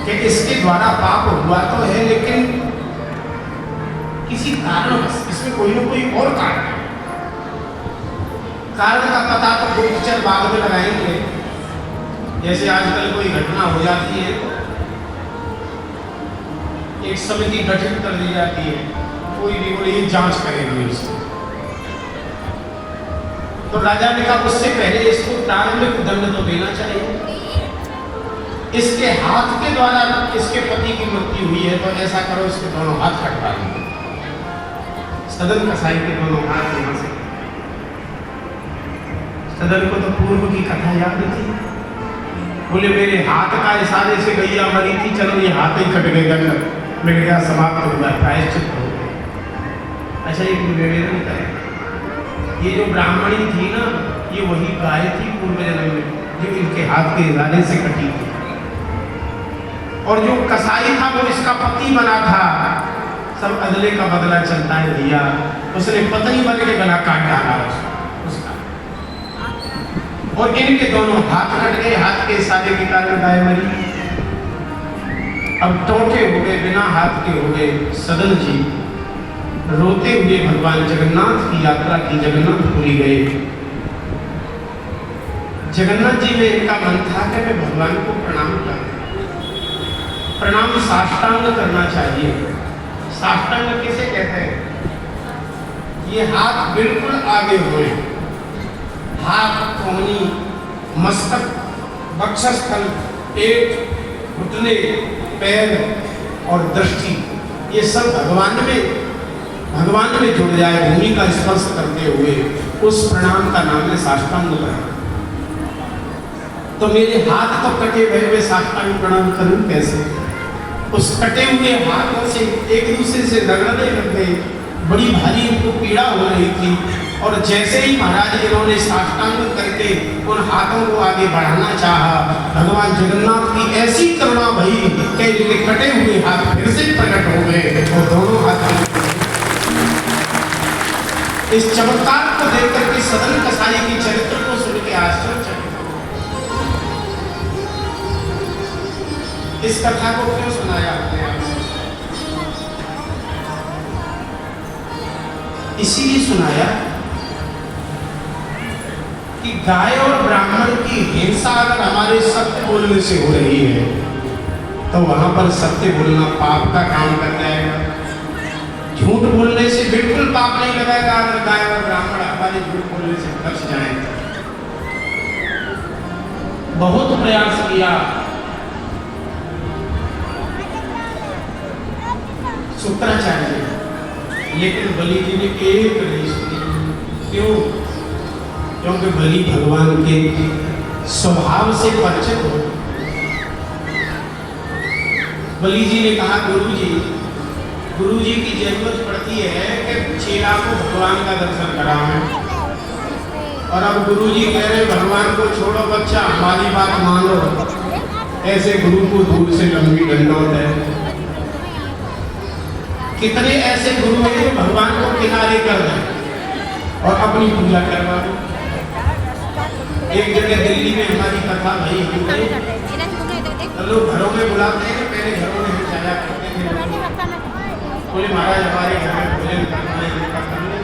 कि इसके द्वारा पाप हुआ तो है, लेकिन किसी कारण इसमें कोई ना कोई और कारण है। कारण का पता तो गुप्तचर बाद में लगाएंगे। जैसे आजकल कोई घटना हो जाती है, एक समिति गठित कर दी जाती है, कोई भी बोले जांच करेंगे उसकी। तो राजा ने कहा उससे पहले इसको प्रारंभिक दंड तो देना चाहिए। इसके हाथ के द्वारा इसके पति की मृत्यु हुई है, तो ऐसा करो इसके दोनों हाथ कटवा दो। सदन कसाई के दोनों हाथ यहां से। सदन को तो पूर्व की कथा याद थी। बोले मेरे हाथ का इशारे से गैया मरी थी, चलो ये हाथ ही कट गए, दंड मिल गया, समाप्त हो गया, प्रायश्चित हो गया। अच्छा एक निवेदन करें, ये जो ब्राह्मणी थी ना, ये वही गाय थी पूर्व जन्म में जो इनके हाथ के इशारे से कटी थी। और जो कसाई था वो इसका पति बना था। सब अदले का बदला चलता है भैया, उसने पत्नी बन के गला काट डाला उसका। और इनके दोनों हाथ कट गए, हाथ के इशारे के कारण गाय मरी। अब टोटे हो गए, बिना हाथ के हो गए। सदन जी रोते हुए भगवान जगन्नाथ की यात्रा की जगन्नाथपुरी गए। जगन्नाथ जी में इनका मन था कि मैं भगवान को प्रणाम करूं। प्रणाम साष्टांग करना चाहिए। साष्टांग किसे कहते हैं? ये हाथ बिल्कुल आगे हुए, हाथ, कोहनी, मस्तक, वक्षस्थल, पेट, घुटने, पैर और दृष्टि, ये सब भगवान में जुड़ जाए, भूमि का स्पर्श करते हुए उस प्रणाम का नाम है साष्टांग प्रणाम। तो मेरे हाथ तो कटे हुए, मैं साष्टांग प्रणाम करूं कैसे? उस कटे हुए हाथों से एक दूसरे से रगड़ने लग गए। बड़ी भारी उनको पीड़ा हो रही थी। और जैसे ही महाराज इन्होंने साष्टांग करके उन हाथों को आगे बढ़ाना चाहा, भगवान जगन्नाथ की ऐसी करुणा भई कि इनके कटे हुए हाथ फिर से प्रकट हो गए और दोनों हाथ। इस चमत्कार को देख करके सदन कसाई की चरित्र को सुन के आश्चर्य। इस कथा को क्यों सुनाया आपने आपसे? इसीलिए सुनाया कि गाय और ब्राह्मण की हिंसा अगर हमारे सत्य बोलने से हो रही है, तो वहां पर सत्य बोलना पाप का काम कर जाएगा। झूठ बोलने से बिल्कुल पाप नहीं लगाएगा। अगर गाय और ब्राह्मण हमारे झूठ बोलने से बच जाए। बहुत प्रयास किया, शुक्राचार्य, लेकिन बलि जी ने एक नहीं सुनी। क्यों? क्योंकि बलि भगवान के स्वभाव से परिचित हो। बलि जी ने कहा गुरु जी की जरूरत पड़ती है कि चेला को भगवान का दर्शन कराएं। और अब गुरु जी कह रहे भगवान को छोड़ो बच्चा, हमारी बात मानो। ऐसे गुरु को दूर से लंबी दंडौत है। कितने ऐसे गुरु हैं जो भगवान को किनारे कर दें और अपनी पूजा करवा दो। एक जगह दिल्ली में हमारी कथा भाई, लोग घरों में बुलाते हैं, पहले घरों में हम जाया करते थे। बोले महाराज हमारे घर में भोजन करना है, इनका करना है।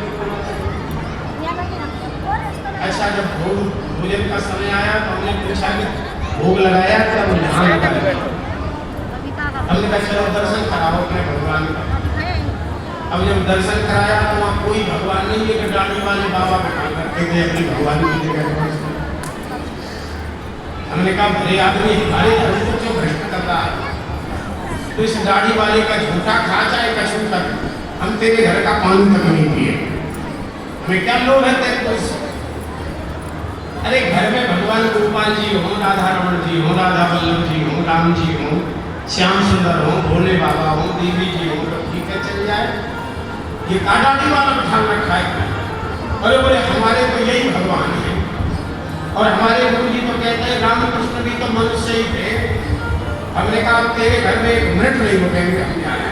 ऐसा जब भोजन का समय आया तो हमने पूछा कि भोग लगाया क्या? बोले हाँ लगाया। हमने कहा चलो दर्शन कराओ अपने भगवान का। अब जब दर्शन कराया तो वहाँ कोई भगवान नहीं है, डाली वाले बाबा बैठा करते थे अपनी भगवान की जगह। हमने कहा भले आदमी हमारे धर्म को क्यों भ्रष्ट कर रहा है? तो इस दाढ़ी वाले का झूठा खा चाहे कछु तक, हम तेरे घर का पानी तक नहीं पिए। हमें क्या लोग है तेरे को? अरे घर में भगवान गोपाल जी हो, राधा रमन जी हो, राधा वल्लभ जी हो, राम जी हो, श्याम सुंदर हो, भोले बाबा हो, देवी जी हो, तो ठीक है चल जाए। ये दाढ़ी वाला ठान रखा है। अरे बोले हमारे तो यही भगवान है। और हमारे गुरु जी तो कहते हैं रामकृष्ण भी तो मनुष्य ही थे। हमने कहा तेरे घर में एक मिनट नहीं रुकेंगे हम यहाँ।